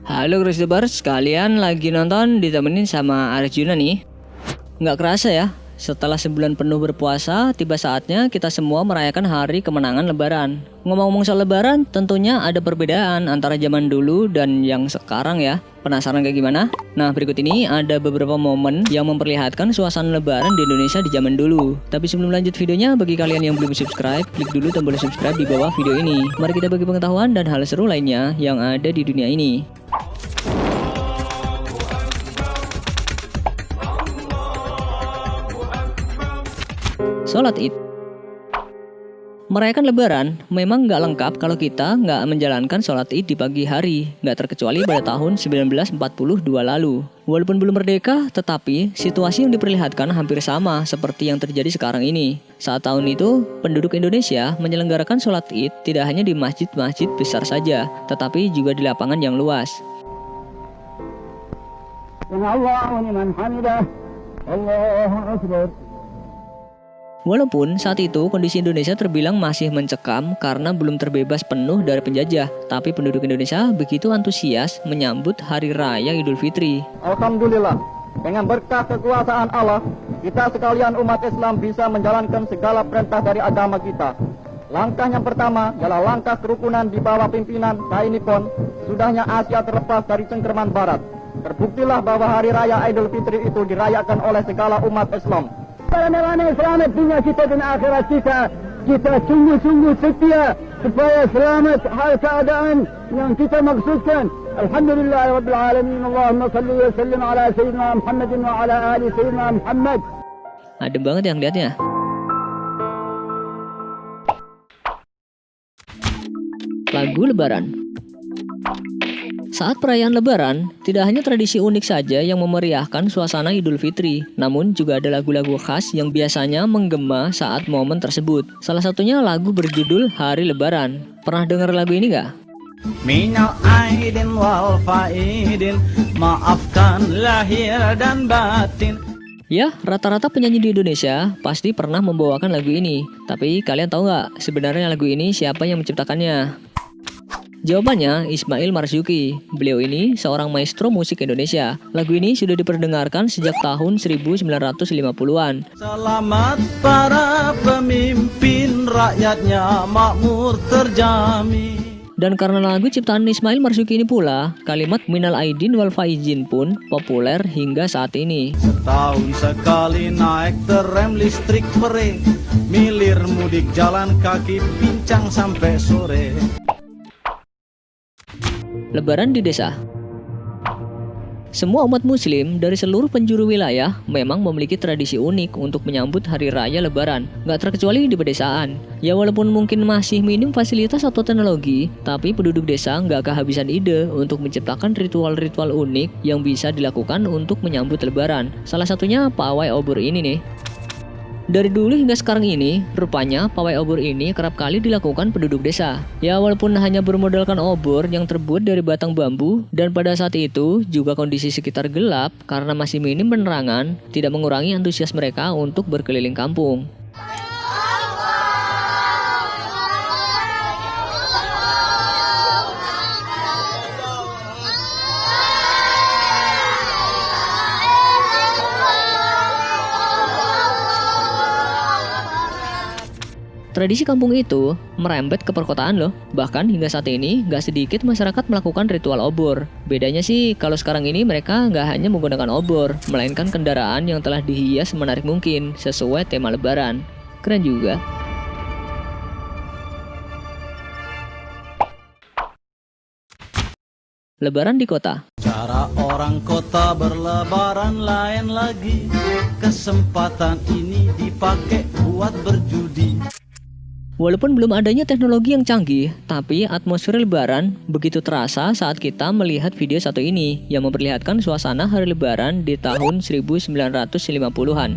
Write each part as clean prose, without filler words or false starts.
Halo Crusaders, kalian lagi nonton ditemenin sama Arjuna nih. Nggak kerasa ya, setelah sebulan penuh berpuasa, tiba saatnya kita semua merayakan hari kemenangan Lebaran. Ngomong-ngomong soal Lebaran, tentunya ada perbedaan antara zaman dulu dan yang sekarang ya. Penasaran kayak gimana? Nah, berikut ini ada beberapa momen yang memperlihatkan suasana Lebaran di Indonesia di zaman dulu. Tapi sebelum lanjut videonya, bagi kalian yang belum subscribe, klik dulu tombol subscribe di bawah video ini. Mari kita bagi pengetahuan dan hal seru lainnya yang ada di dunia ini. Sholat Id. Merayakan Lebaran memang nggak lengkap kalau kita nggak menjalankan sholat Id di pagi hari, nggak terkecuali pada tahun 1942 lalu. Walaupun belum merdeka, tetapi situasi yang diperlihatkan hampir sama seperti yang terjadi sekarang ini. Saat tahun itu, penduduk Indonesia menyelenggarakan sholat Id tidak hanya di masjid-masjid besar saja, tetapi juga di lapangan yang luas. Walaupun saat itu kondisi Indonesia terbilang masih mencekam karena belum terbebas penuh dari penjajah, tapi penduduk Indonesia begitu antusias menyambut Hari Raya Idul Fitri. Alhamdulillah, dengan berkah kekuasaan Allah, kita sekalian umat Islam bisa menjalankan segala perintah dari agama kita. Langkah yang pertama ialah langkah kerukunan di bawah pimpinan KAI Nippon. Sudahnya Asia terlepas dari cengkeraman Barat. Terbuktilah bahwa Hari Raya Idul Fitri itu dirayakan oleh segala umat Islam. Para neraja selamat dunia kita dan akhirat kita sungguh-sungguh setia supaya selamat hal keadaan yang kita maksudkan. Alhamdulillah rabbil alamin. Allahumma salli wa sallim ala sayyidina Muhammadin wa ala ali sayyidina Muhammad. Adem banget yang lihatnya. Lagu Lebaran. Saat perayaan Lebaran, tidak hanya tradisi unik saja yang memeriahkan suasana Idul Fitri, namun juga ada lagu-lagu khas yang biasanya menggema saat momen tersebut. Salah satunya lagu berjudul Hari Lebaran. Pernah dengar lagu ini nggak? Minal aidin wal faidin, maafkan lahir dan batin. Ya, rata-rata penyanyi di Indonesia pasti pernah membawakan lagu ini. Tapi kalian tahu nggak sebenarnya lagu ini siapa yang menciptakannya? Jawabannya Ismail Marzuki. Beliau ini seorang maestro musik Indonesia. Lagu ini sudah diperdengarkan sejak tahun 1950-an. Selamat para pemimpin, rakyatnya makmur terjamin. Dan karena lagu ciptaan Ismail Marzuki ini pula, kalimat Minal Aidin wal Faizin pun populer hingga saat ini. Setahun sekali naik terem listrik pere, milir mudik jalan kaki pincang sampai sore. Lebaran di desa. Semua umat muslim dari seluruh penjuru wilayah memang memiliki tradisi unik untuk menyambut hari raya Lebaran, nggak terkecuali di pedesaan. Ya walaupun mungkin masih minim fasilitas atau teknologi, tapi penduduk desa nggak kehabisan ide untuk menciptakan ritual-ritual unik yang bisa dilakukan untuk menyambut Lebaran. Salah satunya pawai obor ini nih. Dari dulu hingga sekarang ini, rupanya pawai obor ini kerap kali dilakukan penduduk desa. Ya walaupun hanya bermodalkan obor yang terbuat dari batang bambu, dan pada saat itu juga kondisi sekitar gelap karena masih minim penerangan, tidak mengurangi antusias mereka untuk berkeliling kampung. Tradisi kampung itu merembet ke perkotaan loh. Bahkan hingga saat ini gak sedikit masyarakat melakukan ritual obor. Bedanya sih kalau sekarang ini mereka gak hanya menggunakan obor, melainkan kendaraan yang telah dihias menarik mungkin sesuai tema Lebaran. Keren juga. Lebaran di kota. Cara orang kota berlebaran lain lagi. Kesempatan ini dipakai buat berjudi. Walaupun belum adanya teknologi yang canggih, tapi atmosfer Lebaran begitu terasa saat kita melihat video satu ini yang memperlihatkan suasana hari Lebaran di tahun 1950-an.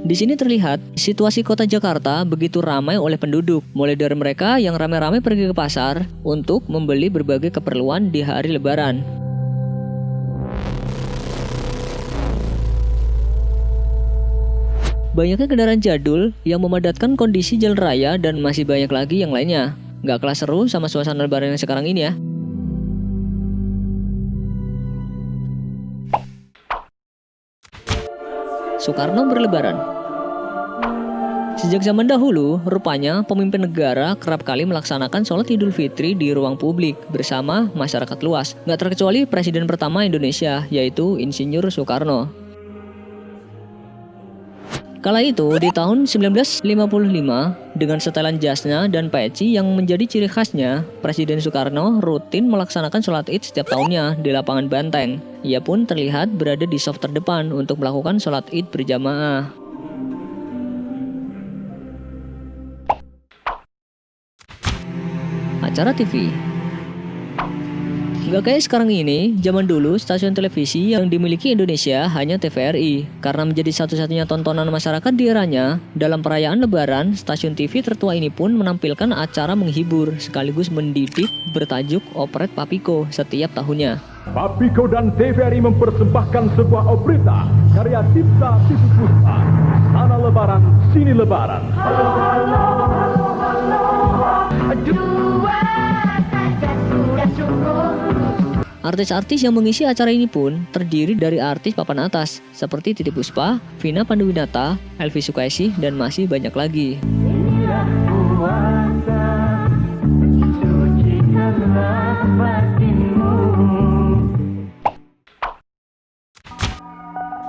Di sini terlihat situasi kota Jakarta begitu ramai oleh penduduk, mulai dari mereka yang ramai-ramai pergi ke pasar untuk membeli berbagai keperluan di hari Lebaran. Banyaknya kendaraan jadul yang memadatkan kondisi jalan raya dan masih banyak lagi yang lainnya. Nggak kalah seru sama suasana lebaran yang sekarang ini ya. Soekarno berlebaran. Sejak zaman dahulu, rupanya pemimpin negara kerap kali melaksanakan sholat Idul Fitri di ruang publik bersama masyarakat luas. Nggak terkecuali Presiden pertama Indonesia, yaitu Insinyur Soekarno. Kala itu, di tahun 1955, dengan setelan jasnya dan peci yang menjadi ciri khasnya, Presiden Soekarno rutin melaksanakan sholat Id setiap tahunnya di lapangan Banteng. Ia pun terlihat berada di saf terdepan untuk melakukan sholat Id berjamaah. Acara TV. Nggak kayak sekarang ini, zaman dulu stasiun televisi yang dimiliki Indonesia hanya TVRI. Karena menjadi satu-satunya tontonan masyarakat di eranya, dalam perayaan Lebaran, stasiun TV tertua ini pun menampilkan acara menghibur sekaligus mendidik bertajuk Operet Papiko setiap tahunnya. Papiko dan TVRI mempersembahkan sebuah opereta karya Cipta Tisu Puspa. Sana Lebaran, sini Lebaran. Artis-artis yang mengisi acara ini pun terdiri dari artis papan atas seperti Titiek Puspa, Vina Panduwinata, Elvy Sukaesih, dan masih banyak lagi.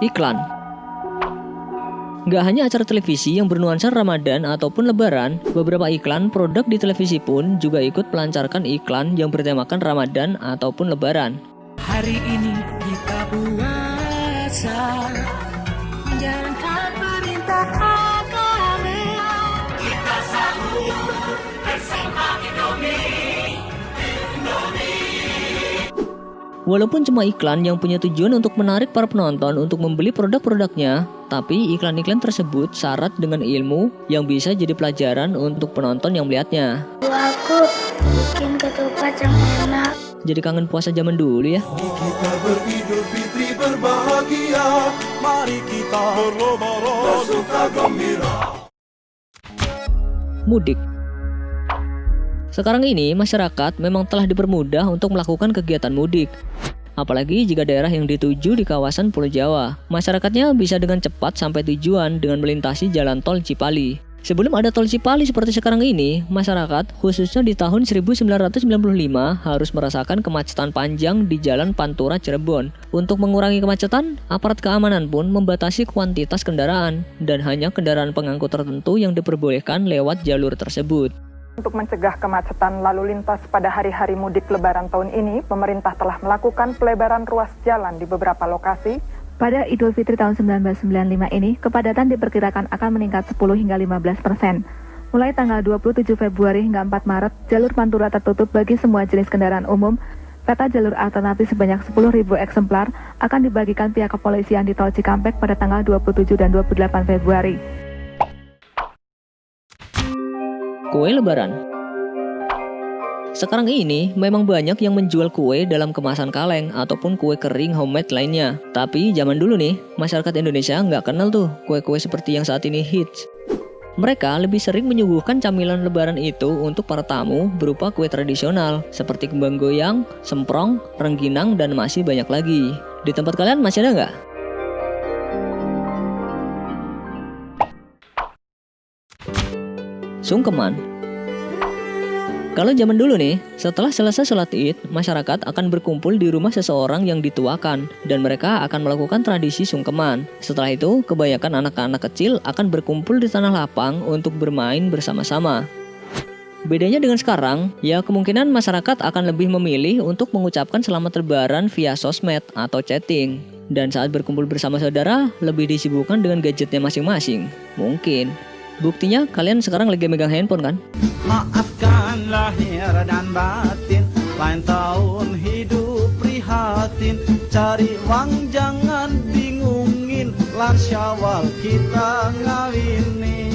Iklan. Nggak hanya acara televisi yang bernuansa Ramadan ataupun Lebaran, beberapa iklan produk di televisi pun juga ikut melancarkan iklan yang bertemakan Ramadan ataupun Lebaran. Hari ini kita puasa, menjalankan perintah agama. Kita sahur bersama Indomie. Walaupun cuma iklan yang punya tujuan untuk menarik para penonton untuk membeli produk-produknya, tapi iklan-iklan tersebut syarat dengan ilmu yang bisa jadi pelajaran untuk penonton yang melihatnya. Aku bikin ketupat yang enak. Jadi kangen puasa zaman dulu ya. Kita beridul fitri berbahagia, mari kita berlebaran bersuka gembira. Mudik. Sekarang ini masyarakat memang telah dipermudah untuk melakukan kegiatan mudik. Apalagi jika daerah yang dituju di kawasan Pulau Jawa, masyarakatnya bisa dengan cepat sampai tujuan dengan melintasi jalan tol Cipali. Sebelum ada tol Cipali seperti sekarang ini, masyarakat khususnya di tahun 1995 harus merasakan kemacetan panjang di Jalan Pantura Cirebon. Untuk mengurangi kemacetan, aparat keamanan pun membatasi kuantitas kendaraan dan hanya kendaraan pengangkut tertentu yang diperbolehkan lewat jalur tersebut. Untuk mencegah kemacetan lalu lintas pada hari-hari mudik Lebaran tahun ini, pemerintah telah melakukan pelebaran ruas jalan di beberapa lokasi. Pada Idul Fitri tahun 1995 ini, kepadatan diperkirakan akan meningkat 10 hingga 15%. Mulai tanggal 27 Februari hingga 4 Maret, jalur Pantura tertutup bagi semua jenis kendaraan umum. Peta jalur alternatif sebanyak 10.000 eksemplar akan dibagikan pihak kepolisian di Tol Cikampek pada tanggal 27 dan 28 Februari. Kue Lebaran. Sekarang ini memang banyak yang menjual kue dalam kemasan kaleng ataupun kue kering homemade lainnya. Tapi zaman dulu nih, masyarakat Indonesia nggak kenal tuh kue-kue seperti yang saat ini hits. Mereka lebih sering menyuguhkan camilan Lebaran itu untuk para tamu berupa kue tradisional seperti kembang goyang, semprong, rengginang, dan masih banyak lagi. Di tempat kalian masih ada nggak? Sungkeman. Kalau zaman dulu nih, setelah selesai sholat Id, masyarakat akan berkumpul di rumah seseorang yang dituakan dan mereka akan melakukan tradisi sungkeman. Setelah itu, kebanyakan anak-anak kecil akan berkumpul di tanah lapang untuk bermain bersama-sama. Bedanya dengan sekarang, ya kemungkinan masyarakat akan lebih memilih untuk mengucapkan selamat Lebaran via sosmed atau chatting. Dan saat berkumpul bersama saudara, lebih disibukkan dengan gadgetnya masing-masing. Mungkin. Buktinya kalian sekarang lagi megang handphone kan? Maafkan lahir dan batin, lain tahun hidup prihatin. Cari uang jangan bingungin, lan Syawal kita ngawinin.